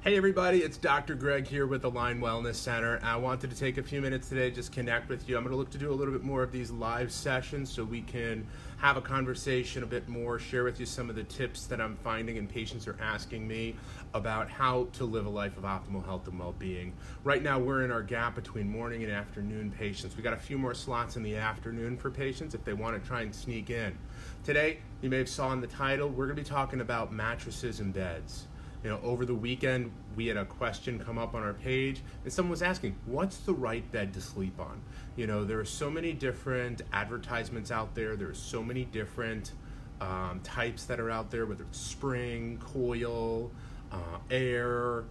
Hey everybody, it's Dr. Gregg here with the Line Wellness Center. I wanted to take a few minutes today just connect with you. I'm going to look to do a little bit more of these live sessions so we can have a conversation a bit more, share with you some of the tips that I'm finding and patients are asking me about how to live a life of optimal health and well-being. Right now we're in our gap between morning and afternoon patients. We got a few more slots in the afternoon for patients if they want to try and sneak in. Today, you may have saw in the title, we're going to be talking about mattresses and beds. You know, over the weekend, we had a question come up on our page, and someone was asking, what's the right bed to sleep on? You know, there are so many different advertisements out there. There's so many different types that are out there, whether it's spring, coil, air,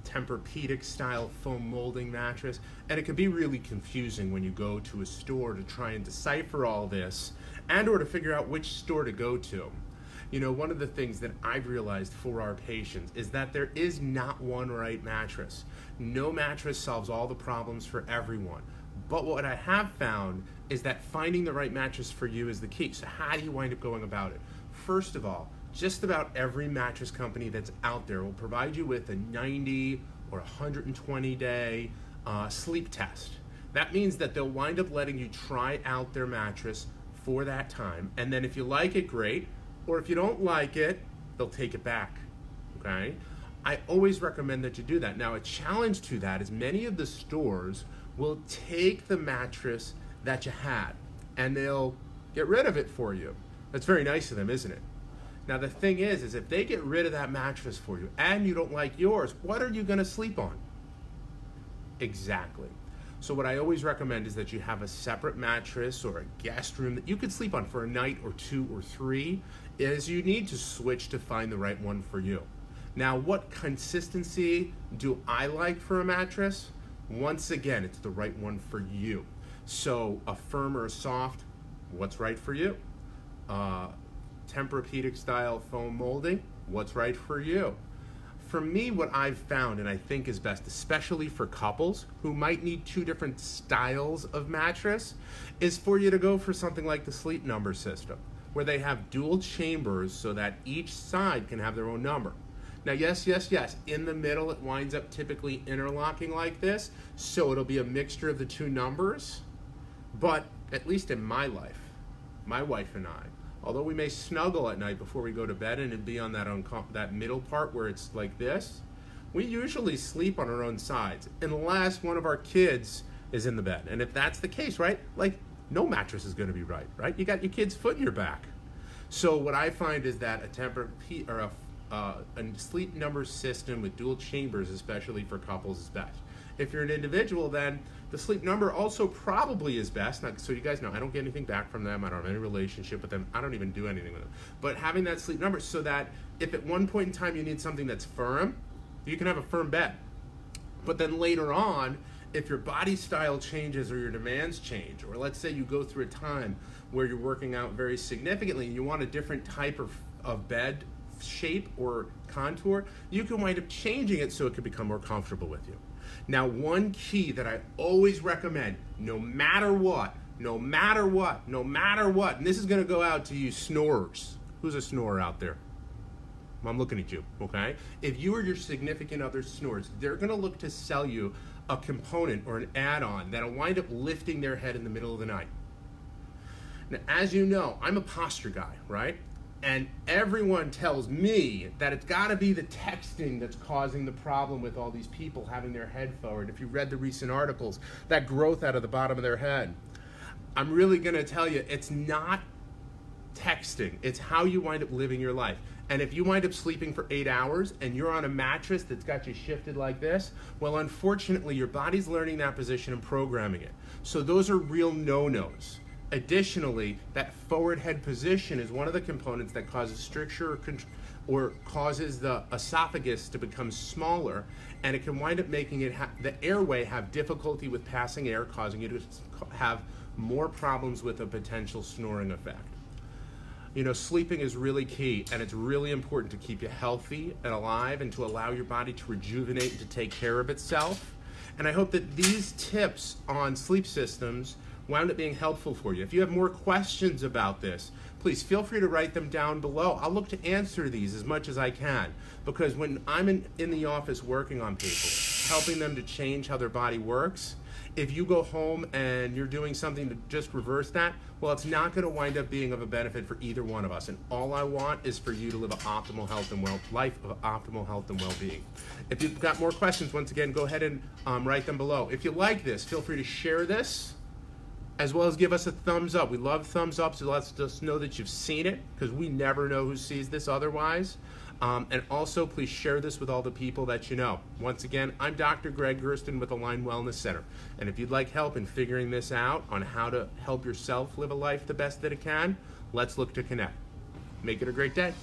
Tempur-Pedic style foam molding mattress. And it can be really confusing when you go to a store to try and decipher all this and or to figure out which store to go to. You know, one of the things that I've realized for our patients is that there is not one right mattress. No mattress solves all the problems for everyone. But what I have found is that finding the right mattress for you is the key. So how do you wind up going about it? First of all, just about every mattress company that's out there will provide you with a 90 or 120 day sleep test. That means that they'll wind up letting you try out their mattress for that time. And then if you like it, great. Or if you don't like it, they'll take it back, okay? I always recommend that you do that. Now, a challenge to that is many of the stores will take the mattress that you had and they'll get rid of it for you. That's very nice of them, isn't it? Now, the thing is if they get rid of that mattress for you and you don't like yours, what are you gonna sleep on? Exactly. So what I always recommend is that you have a separate mattress or a guest room that you could sleep on for a night or two or three, is you need to switch to find the right one for you. Now, what consistency do I like for a mattress? Once again, it's the right one for you. So a firm or a soft, what's right for you? Tempur-Pedic style foam molding, what's right for you? For me, what I've found and I think is best, especially for couples who might need two different styles of mattress, is for you to go for something like the Sleep Number system, where they have dual chambers so that each side can have their own number. Now, yes, in the middle it winds up typically interlocking like this, so it'll be a mixture of the two numbers, but at least in my life, my wife and I, although we may snuggle at night before we go to bed and it'd be on that middle part where it's like this, we usually sleep on our own sides unless one of our kids is in the bed. And if that's the case, right, like no mattress is going to be right? You got your kid's foot in your back. So what I find is that a Sleep Number system with dual chambers, especially for couples, is best. If you're an individual, then the Sleep Number also probably is best. Now, so you guys know, I don't get anything back from them. I don't have any relationship with them. I don't even do anything with them. But having that Sleep Number so that if at one point in time you need something that's firm, you can have a firm bed. But then later on, if your body style changes or your demands change, or let's say you go through a time where you're working out very significantly and you want a different type of bed shape or contour, you can wind up changing it so it can become more comfortable with you. Now, one key that I always recommend, no matter what, and this is going to go out to you snorers. Who's a snorer out there? I'm looking at you, okay? If you or your significant other snores, they're going to look to sell you a component or an add-on that'll wind up lifting their head in the middle of the night. Now, as you know, I'm a posture guy, right? And everyone tells me that it's got to be the texting that's causing the problem with all these people having their head forward. If you read the recent articles, that growth out of the bottom of their head. I'm really going to tell you, it's not texting. It's how you wind up living your life. And if you wind up sleeping for 8 hours and you're on a mattress that's got you shifted like this, well, unfortunately, your body's learning that position and programming it. So those are real no-nos. Additionally, that forward head position is one of the components that causes stricture or causes the esophagus to become smaller, and it can wind up making it the airway have difficulty with passing air, causing you to have more problems with a potential snoring effect. You know, sleeping is really key, and it's really important to keep you healthy and alive and to allow your body to rejuvenate and to take care of itself. And I hope that these tips on sleep systems wound up being helpful for you. If you have more questions about this, please feel free to write them down below. I'll look to answer these as much as I can, because when I'm in the office working on people, helping them to change how their body works, if you go home and you're doing something to just reverse that, well, it's not going to wind up being of a benefit for either one of us. And all I want is for you to live an optimal health and life of optimal health and well-being. If you've got more questions, once again, go ahead and write them below. If you like this, feel free to share this, as well as give us a thumbs up. We love thumbs up, so let's just know that you've seen it, because we never know who sees this otherwise. And also, please share this with all the people that you know. Once again, I'm Dr. Gregg Gersten with Align Wellness Center. And if you'd like help in figuring this out on how to help yourself live a life the best that it can, let's look to connect. Make it a great day.